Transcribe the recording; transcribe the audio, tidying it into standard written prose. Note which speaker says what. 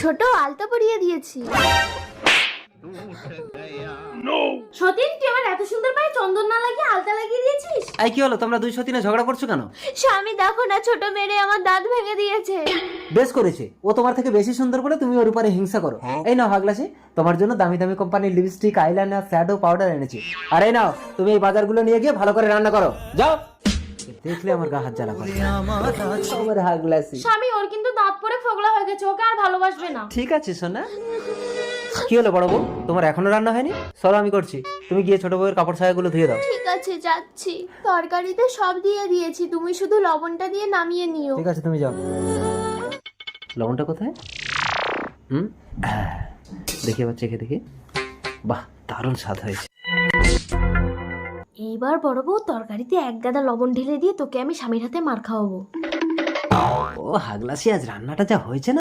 Speaker 1: ছোট আলতা পরিয়ে দিয়েছি। সতীন, তুই আমার এত সুন্দর পায়ে চন্দন না লাগিয়ে আলতা লাগিয়ে দিয়েছিস।
Speaker 2: এই কি হলো, তোমরা দুই সতীনে ঝগড়া করছো কেন?
Speaker 1: স্বামী দেখো না, ছোট মেরে আমার দাঁত ভেঙে দিয়েছে।
Speaker 2: বেশ করেছে, ও তোমার থেকে বেশি সুন্দর বলে তুমি ওর উপরে হিংসা করো। এই নাও হাগলাসি, তোমার জন্য দামি দামি কোম্পানির লিপস্টিক, আইলাইনার, শ্যাডো, পাউডার এনেছি। আর এই নাও, তুমি এই বাজারগুলো নিয়ে গিয়ে ভালো করে রান্না করো, যাও। দেখলে আমার গা হাত জ্বালা করে। আমার হাগলাসি।
Speaker 1: স্বামী, ওর কিন্তু দাঁত পড়ে ফোগলা হয়ে গেছে, ওকে আর ভালোবাসবে না।
Speaker 2: ঠিক আছে সোনা। কি হলো বড় বউ, তোমার এখনো রান্না হয়নি? চলো আমি করছি, তুমি গিয়ে ছোট বউয়ের কাপড় ছায়াগুলো ধুয়ে দাও।
Speaker 1: ঠিক আছে, যাচ্ছি। তরকারিতে সব দিয়ে দিয়েছি, তুমি শুধু লবণটা দিয়ে নামিয়ে নিও।
Speaker 2: ঠিক আছে, তুমি যাও। লবণটা কোথায়? দেখি এবার চেখে দেখি। বাহ, দারুণ স্বাদ হয়েছে।
Speaker 1: এইবার বড় বউ, তরকারিতে এক গাদা লবণ ঢেলে দিয়ে তোকে আমি স্বামীর হাতে মার খাওয়াবো।
Speaker 2: ও হাগলাসি, আজ রান্নাটা যা হয়েছে না।